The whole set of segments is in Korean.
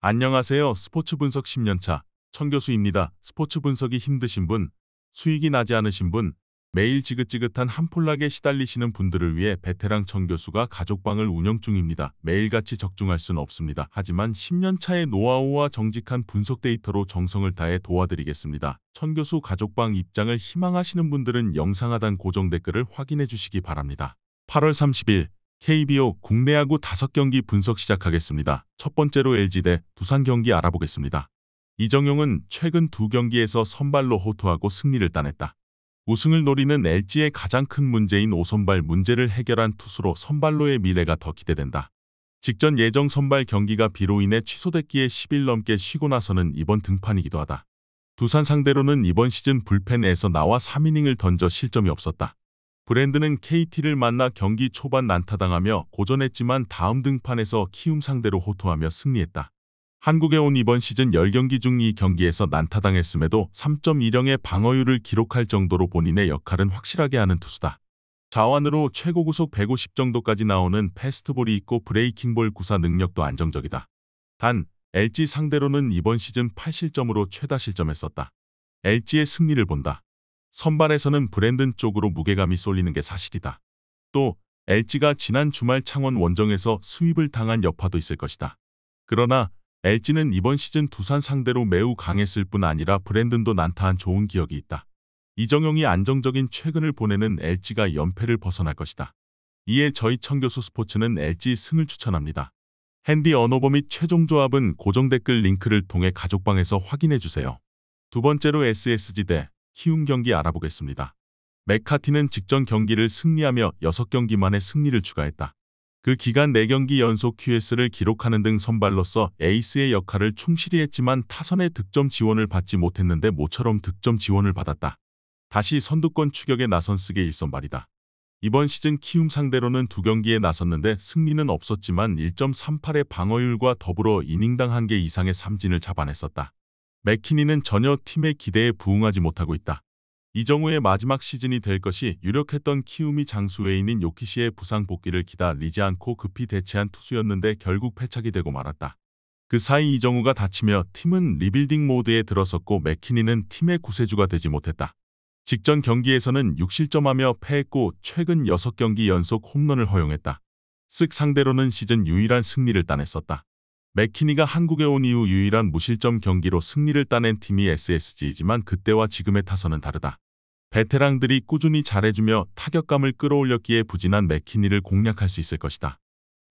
안녕하세요. 스포츠 분석 10년차 천교수입니다. 스포츠 분석이 힘드신 분, 수익이 나지 않으신 분, 매일 지긋지긋한 한폴락에 시달리시는 분들을 위해 베테랑 천교수가 가족방을 운영 중입니다. 매일같이 적중할 수는 없습니다. 하지만 10년차의 노하우와 정직한 분석 데이터로 정성을 다해 도와드리겠습니다. 천교수 가족방 입장을 희망하시는 분들은 영상 하단 고정 댓글을 확인해 주시기 바랍니다. 8월 30일 KBO 국내 야구 5경기 분석 시작하겠습니다. 첫 번째로 LG 대 두산 경기 알아보겠습니다. 이정용은 최근 2경기에서 선발로 호투하고 승리를 따냈다. 우승을 노리는 LG의 가장 큰 문제인 5선발 문제를 해결한 투수로 선발로의 미래가 더 기대된다. 직전 예정 선발 경기가 비로 인해 취소됐기에 10일 넘게 쉬고 나서는 이번 등판이기도 하다. 두산 상대로는 이번 시즌 불펜에서 나와 3이닝을 던져 실점이 없었다. 브랜드는 KT를 만나 경기 초반 난타당하며 고전했지만 다음 등판에서 키움 상대로 호투하며 승리했다. 한국에 온 이번 시즌 10경기 중 2경기에서 난타당했음에도 3.20의 방어율을 기록할 정도로 본인의 역할은 확실하게 하는 투수다. 자완으로 최고 구속 150 정도까지 나오는 패스트볼이 있고 브레이킹볼 구사 능력도 안정적이다. 단, LG 상대로는 이번 시즌 8실점으로 최다 실점했었다. LG의 승리를 본다. 선발에서는 브랜든 쪽으로 무게감이 쏠리는 게 사실이다. 또 LG가 지난 주말 창원 원정에서 스윕을 당한 여파도 있을 것이다. 그러나 LG는 이번 시즌 두산 상대로 매우 강했을 뿐 아니라 브랜든도 난타한 좋은 기억이 있다. 이정용이 안정적인 최근을 보내는 LG가 연패를 벗어날 것이다. 이에 저희 천교수 스포츠는 LG 승을 추천합니다. 핸디 언어버 및 최종 조합은 고정 댓글 링크를 통해 가족방에서 확인해주세요. 두 번째로 SSG 대 키움 경기 알아보겠습니다. 맥카티는 직전 경기를 승리하며 6경기 만에 승리를 추가했다. 그 기간 4경기 연속 QS를 기록하는 등 선발로서 에이스의 역할을 충실히 했지만 타선의 득점 지원을 받지 못했는데 모처럼 득점 지원을 받았다. 다시 선두권 추격에 나선 스게 1선발이다. 이번 시즌 키움 상대로는 2경기에 나섰는데 승리는 없었지만 1.38의 방어율과 더불어 이닝당 1개 이상의 삼진을 잡아냈었다. 맥키니는 전혀 팀의 기대에 부응하지 못하고 있다. 이정우의 마지막 시즌이 될 것이 유력했던 키움이 장수 외인인 요키시의 부상 복귀를 기다리지 않고 급히 대체한 투수였는데 결국 패착이 되고 말았다. 그 사이 이정우가 다치며 팀은 리빌딩 모드에 들어섰고 맥키니는 팀의 구세주가 되지 못했다. 직전 경기에서는 6실점하며 패했고 최근 6경기 연속 홈런을 허용했다. 쓱 상대로는 시즌 유일한 승리를 따냈었다. 맥키니가 한국에 온 이후 유일한 무실점 경기로 승리를 따낸 팀이 SSG이지만 그때와 지금의 타선은 다르다. 베테랑들이 꾸준히 잘해주며 타격감을 끌어올렸기에 부진한 맥키니를 공략할 수 있을 것이다.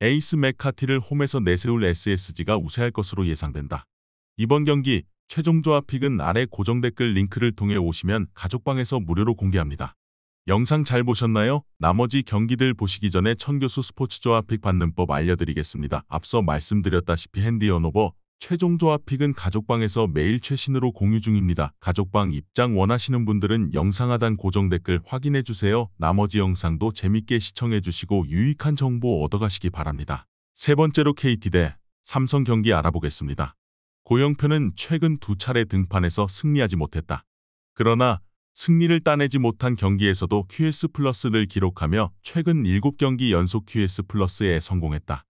에이스 맥카티를 홈에서 내세울 SSG가 우세할 것으로 예상된다. 이번 경기 최종 조합 픽은 아래 고정 댓글 링크를 통해 오시면 가족방에서 무료로 공개합니다. 영상 잘 보셨나요? 나머지 경기들 보시기 전에 천교수 스포츠 조합 픽 받는 법 알려드리겠습니다. 앞서 말씀드렸다시피 핸디 언어버 최종 조합 픽은 가족방에서 매일 최신으로 공유 중입니다. 가족방 입장 원하시는 분들은 영상 하단 고정 댓글 확인해주세요. 나머지 영상도 재밌게 시청해주시고 유익한 정보 얻어가시기 바랍니다. 세 번째로 KT 대 삼성 경기 알아보겠습니다. 고영표는 최근 2차례 등판에서 승리하지 못했다. 그러나 승리를 따내지 못한 경기에서도 QS 플러스를 기록하며 최근 7경기 연속 QS 플러스에 성공했다.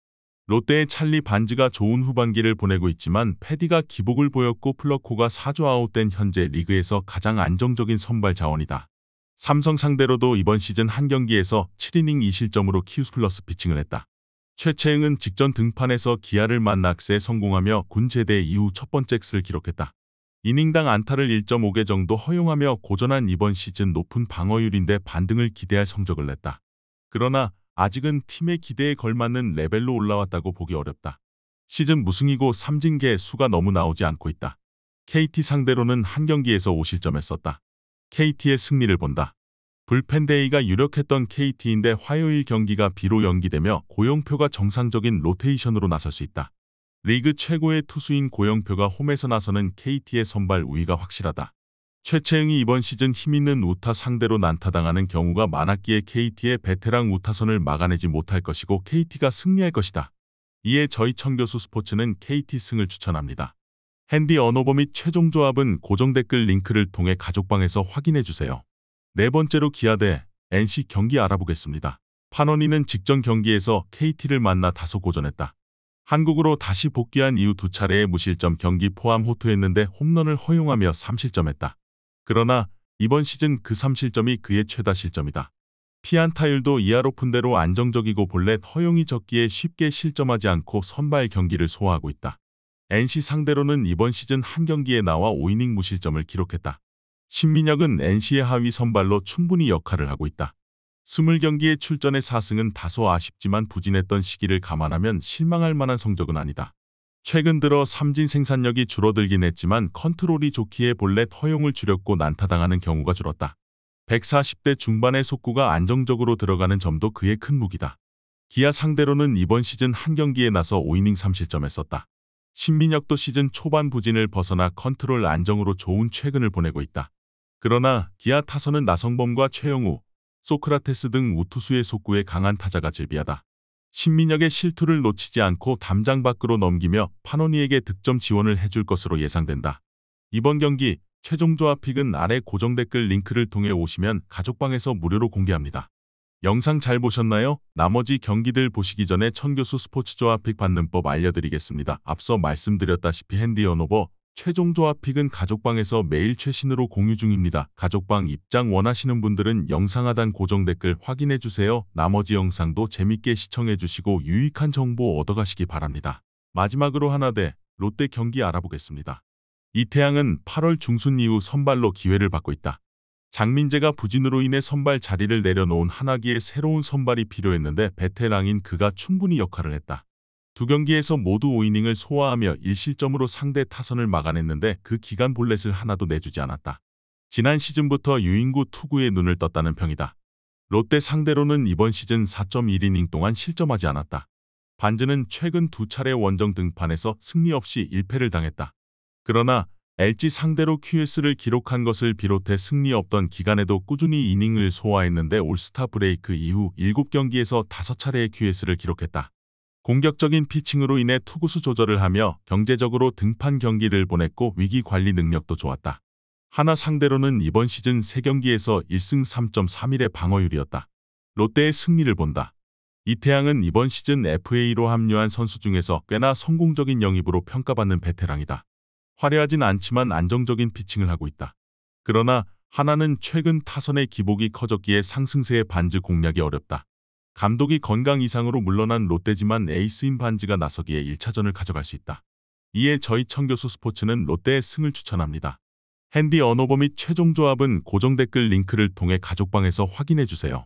롯데의 찰리 반즈가 좋은 후반기를 보내고 있지만 패디가 기복을 보였고 플러코가 4주 아웃된 현재 리그에서 가장 안정적인 선발 자원이다. 삼성 상대로도 이번 시즌 한 경기에서 7이닝 2실점으로 QS 플러스 피칭을 했다. 최채응은 직전 등판에서 기아를 만나 엑스에 성공하며 군 제대 이후 첫 번째 엑스를 기록했다. 이닝당 안타를 1.5개 정도 허용하며 고전한 이번 시즌 높은 방어율인데 반등을 기대할 성적을 냈다. 그러나 아직은 팀의 기대에 걸맞는 레벨로 올라왔다고 보기 어렵다. 시즌 무승이고 삼진개 수가 너무 나오지 않고 있다. KT 상대로는 한 경기에서 5실점했었다. KT의 승리를 본다. 불펜데이가 유력했던 KT인데 화요일 경기가 비로 연기되며 고영표가 정상적인 로테이션으로 나설 수 있다. 리그 최고의 투수인 고영표가 홈에서 나서는 KT의 선발 우위가 확실하다. 최채응이 이번 시즌 힘있는 우타 상대로 난타당하는 경우가 많았기에 KT의 베테랑 우타선을 막아내지 못할 것이고 KT가 승리할 것이다. 이에 저희 천교수 스포츠는 KT 승을 추천합니다. 핸디 언어버 및 최종 조합은 고정 댓글 링크를 통해 가족방에서 확인해주세요. 네 번째로 기아 대 NC 경기 알아보겠습니다. 판원이는 직전 경기에서 KT를 만나 다소 고전했다. 한국으로 다시 복귀한 이후 두 차례의 무실점 경기 포함 호투했는데 홈런을 허용하며 3실점했다. 그러나 이번 시즌 그 3실점이 그의 최다 실점이다. 피안타율도 이하 높은대로 안정적이고 볼넷 허용이 적기에 쉽게 실점하지 않고 선발 경기를 소화하고 있다. NC 상대로는 이번 시즌 한 경기에 나와 5이닝 무실점을 기록했다. 신민혁은 NC의 하위 선발로 충분히 역할을 하고 있다. 20경기에 출전해 4승은 다소 아쉽지만 부진했던 시기를 감안하면 실망할 만한 성적은 아니다. 최근 들어 삼진 생산력이 줄어들긴 했지만 컨트롤이 좋기에 볼넷 허용을 줄였고 난타당하는 경우가 줄었다. 140대 중반의 속구가 안정적으로 들어가는 점도 그의 큰 무기다. 기아 상대로는 이번 시즌 한 경기에 나서 5이닝 3실점했었다. 신민혁도 시즌 초반 부진을 벗어나 컨트롤 안정으로 좋은 최근을 보내고 있다. 그러나 기아 타선은 나성범과 최영우, 소크라테스 등 우투수의 속구에 강한 타자가 즐비하다. 신민혁의 실투를 놓치지 않고 담장 밖으로 넘기며 파노니에게 득점 지원을 해줄 것으로 예상된다. 이번 경기 최종 조합픽은 아래 고정 댓글 링크를 통해 오시면 가족방에서 무료로 공개합니다. 영상 잘 보셨나요? 나머지 경기들 보시기 전에 천교수 스포츠 조합픽 받는 법 알려드리겠습니다. 앞서 말씀드렸다시피 핸디 언오버 최종 조합픽은 가족방에서 매일 최신으로 공유 중입니다. 가족방 입장 원하시는 분들은 영상 하단 고정 댓글 확인해주세요. 나머지 영상도 재밌게 시청해주시고 유익한 정보 얻어가시기 바랍니다. 마지막으로 하나대 롯데 경기 알아보겠습니다. 이태양은 8월 중순 이후 선발로 기회를 받고 있다. 장민재가 부진으로 인해 선발 자리를 내려놓은 하나기에 새로운 선발이 필요했는데 베테랑인 그가 충분히 역할을 했다. 두 경기에서 모두 5이닝을 소화하며 1실점으로 상대 타선을 막아냈는데 그 기간 볼넷을 하나도 내주지 않았다. 지난 시즌부터 유인구 투구에 눈을 떴다는 평이다. 롯데 상대로는 이번 시즌 4.1이닝 동안 실점하지 않았다. 반즈는 최근 두 차례 원정 등판에서 승리 없이 1패를 당했다. 그러나 LG 상대로 QS를 기록한 것을 비롯해 승리 없던 기간에도 꾸준히 이닝을 소화했는데 올스타 브레이크 이후 7경기에서 5차례의 QS를 기록했다. 공격적인 피칭으로 인해 투구수 조절을 하며 경제적으로 등판 경기를 보냈고 위기 관리 능력도 좋았다. 하나 상대로는 이번 시즌 3경기에서 1승 3.31의 방어율이었다. 롯데의 승리를 본다. 이태양은 이번 시즌 FA로 합류한 선수 중에서 꽤나 성공적인 영입으로 평가받는 베테랑이다. 화려하진 않지만 안정적인 피칭을 하고 있다. 그러나 하나는 최근 타선의 기복이 커졌기에 상승세의 반즈 공략이 어렵다. 감독이 건강 이상으로 물러난 롯데지만 에이스인 반즈가 나서기에 1차전을 가져갈 수 있다. 이에 저희 천교수 스포츠는 롯데의 승을 추천합니다. 핸디 언오버 및 최종 조합은 고정 댓글 링크를 통해 가족방에서 확인해주세요.